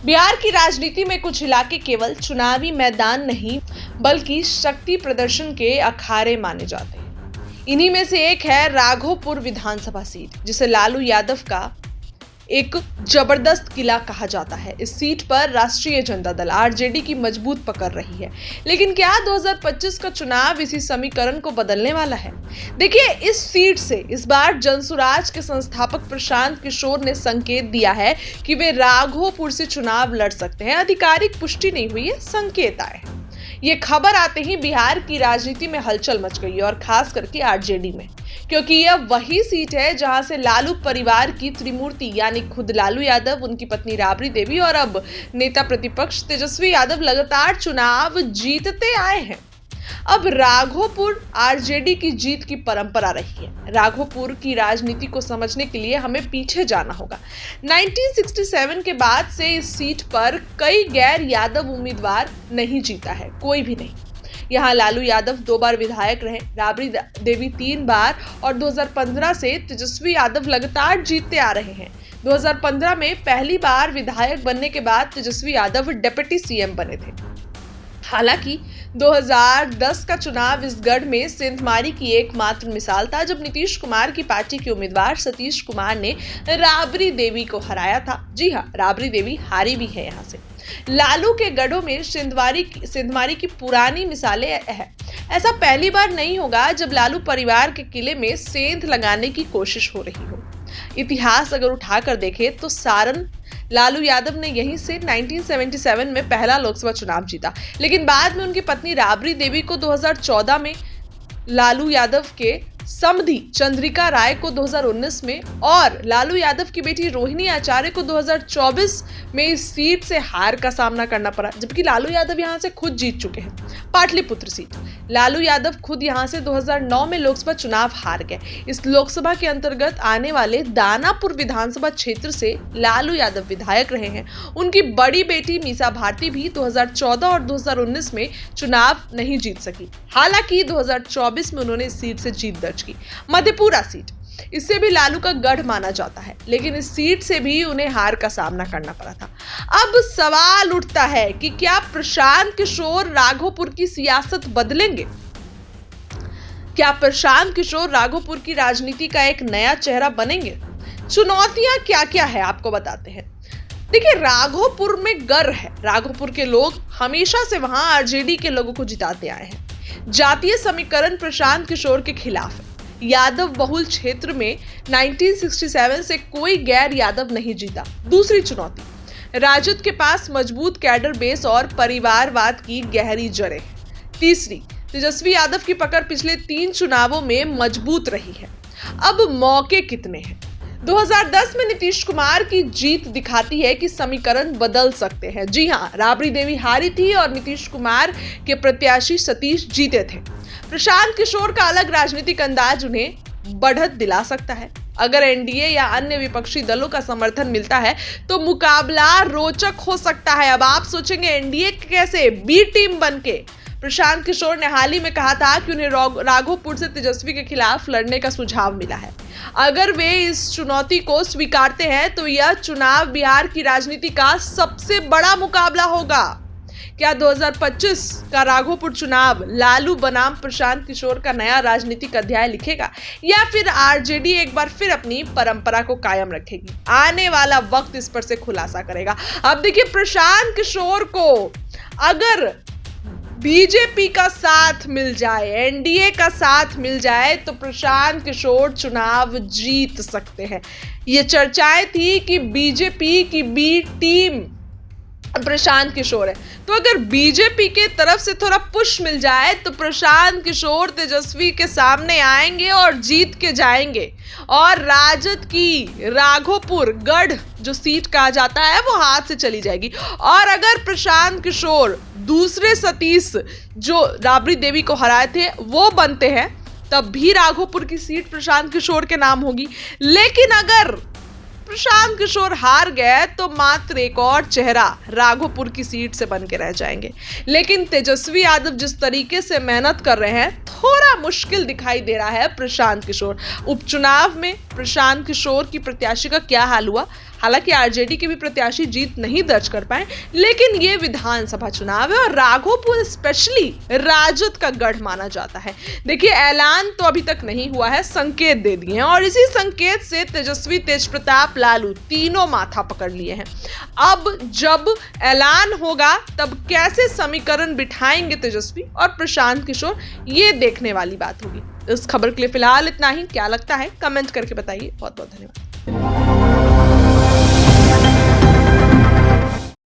बिहार की राजनीति में कुछ इलाके केवल चुनावी मैदान नहीं बल्कि शक्ति प्रदर्शन के अखाड़े माने जाते हैं। इन्हीं में से एक है राघोपुर विधानसभा सीट, जिसे लालू यादव का एक जबरदस्त किला कहा जाता है। इस सीट पर राष्ट्रीय जनता दल आरजेडी की मजबूत पकड़ रही है। लेकिन क्या 2025 का चुनाव इसी समीकरण को बदलने वाला है? देखिए, इस सीट से इस बार जनसुराज के संस्थापक प्रशांत किशोर ने संकेत दिया है कि वे राघोपुर से चुनाव लड़ सकते हैं। आधिकारिक पुष्टि नहीं हुई है, संकेत आए हैं। ये खबर आते ही बिहार की राजनीति में हलचल मच गई और खास करके आरजेडी में, क्योंकि यह वही सीट है जहां से लालू परिवार की त्रिमूर्ति यानी खुद लालू यादव, उनकी पत्नी राबड़ी देवी और अब नेता प्रतिपक्ष तेजस्वी यादव लगातार चुनाव जीतते आए हैं। अब राघोपुर आरजेडी की जीत की परंपरा रही है। राघोपुर की राजनीति को समझने के लिए हमें पीछे जाना होगा। 1967 के बाद से इस सीट पर कई गैर यादव उम्मीदवार नहीं जीता है, कोई भी नहीं। यहाँ लालू यादव 2 बार विधायक रहे, राबड़ी देवी 3 बार और 2015 से तेजस्वी यादव लगातार जीतते आ रहे हैं। 2015 में पहली बार विधायक बनने के बाद तेजस्वी यादव डिप्टी सीएम बने थे। हालांकि 2010 का चुनाव इस गढ़ में सेंधमारी की एकमात्र मिसाल था, जब नीतीश कुमार की पार्टी के उम्मीदवार सतीश कुमार ने राबड़ी देवी को हराया था। जी हाँ, राबड़ी देवी हारी भी है। यहाँ से लालू के गढ़ों में सेंधमारी की पुरानी मिसालें हैं। ऐसा पहली बार नहीं होगा जब लालू परिवार के किले में सेंध लगाने की कोशिश हो रही हो। इतिहास अगर उठाकर देखें तो सारण लालू यादव ने यहीं से 1977 में पहला लोकसभा चुनाव जीता, लेकिन बाद में उनकी पत्नी राबड़ी देवी को 2014 में, लालू यादव के समधी चंद्रिका राय को 2019 में और लालू यादव की बेटी रोहिणी आचार्य को 2024 में इस सीट से हार का सामना करना पड़ा, जबकि लालू यादव यहां से खुद जीत चुके हैं। पाटलिपुत्र सीट लालू यादव खुद यहां से 2009 में लोकसभा चुनाव हार गए। इस लोकसभा के अंतर्गत आने वाले दानापुर विधानसभा क्षेत्र से लालू यादव विधायक रहे हैं। उनकी बड़ी बेटी मीसा भारती भी 2014 और 2019 में चुनाव नहीं जीत सकी। हालांकि 2024 में उन्होंने इस सीट से जीत दर्ज की। मधेपुरा सीट, इससे भी लालू का गढ़ माना जाता है, लेकिन इस सीट से भी उन्हें हार का सामना करना पड़ा था। अब सवाल उठता है कि क्या प्रशांत किशोर राघोपुर की सियासत बदलेंगे? क्या प्रशांत किशोर राघोपुर की राजनीति का एक नया चेहरा बनेंगे? चुनौतियां क्या क्या है आपको बताते हैं। देखिए, राघोपुर में गर्व है। राघोपुर के लोग हमेशा से वहां आरजेडी के लोगों को जिताते आए हैं। जातीय समीकरण प्रशांत किशोर के खिलाफ है। यादव बहुल क्षेत्र में 1967 से कोई गैर यादव नहीं जीता। दूसरी चुनौती, राजद के पास मजबूत कैडर बेस और परिवारवाद की गहरी जड़ें। तीसरी, तेजस्वी यादव की पकड़ पिछले 3 चुनावों में मजबूत रही है। अब मौके कितने हैं? 2010 में नीतीश कुमार की जीत दिखाती है कि समीकरण बदल सकते हैं। जी हां, राबड़ी देवी हारी थी और नीतीश कुमार के प्रत्याशी सतीश जीते थे। प्रशांत किशोर का अलग राजनीतिक अंदाज उन्हें बढ़त दिला सकता है। अगर एनडीए या अन्य विपक्षी दलों का समर्थन मिलता है तो मुकाबला रोचक हो सकता है। अब आप सोचेंगे, एनडीए कैसे? बी टीम बनके। प्रशांत किशोर ने हाल ही में कहा था कि उन्हें राघोपुर से तेजस्वी के खिलाफ लड़ने का सुझाव मिला है। अगर वे इस चुनौती को स्वीकारते हैं तो यह चुनाव बिहार की राजनीति का सबसे बड़ा मुकाबला होगा। क्या 2025 का राघोपुर चुनाव लालू बनाम प्रशांत किशोर का नया राजनीतिक अध्याय लिखेगा, या फिर आरजेडी एक बार फिर अपनी परंपरा को कायम रखेगी? आने वाला वक्त इस पर से खुलासा करेगा। अब देखिए, प्रशांत किशोर को अगर बीजेपी का साथ मिल जाए, एनडीए का साथ मिल जाए, तो प्रशांत किशोर चुनाव जीत सकते हैं। ये चर्चाएं थी कि बीजेपी की बी टीम प्रशांत किशोर है, तो अगर बीजेपी के तरफ से थोड़ा पुश मिल जाए तो प्रशांत किशोर तेजस्वी के सामने आएंगे और जीत के जाएंगे, और राजद की राघोपुर गढ़ जो सीट कहा जाता है वो हाथ से चली जाएगी। और अगर प्रशांत किशोर दूसरे सतीश जो राबड़ी देवी को हराए थे वो बनते हैं, तब भी राघोपुर की सीट प्रशांत किशोर के नाम होगी। लेकिन अगर प्रशांत किशोर हार गए तो मात्र एक और चेहरा राघोपुर की सीट से बन के रह जाएंगे। लेकिन तेजस्वी यादव जिस तरीके से मेहनत कर रहे हैं, थोड़ा मुश्किल दिखाई दे रहा है प्रशांत किशोर। उपचुनाव में प्रशांत किशोर की प्रत्याशी का क्या हाल हुआ। हालांकि आरजेडी के भी प्रत्याशी जीत नहीं दर्ज कर पाए, लेकिन ये विधानसभा चुनाव है और राघोपुर स्पेशली राजद का गढ़ माना जाता है। देखिए, ऐलान तो अभी तक नहीं हुआ है, संकेत दे दिए हैं और इसी संकेत से तेजस्वी, तेजप्रताप, लालू तीनों माथा पकड़ लिए हैं। अब जब ऐलान होगा तब कैसे समीकरण बिठाएंगे तेजस्वी और प्रशांत किशोर, ये देखने वाली बात होगी। इस खबर के लिए फिलहाल इतना ही। क्या लगता है कमेंट करके बताइए। बहुत बहुत धन्यवाद।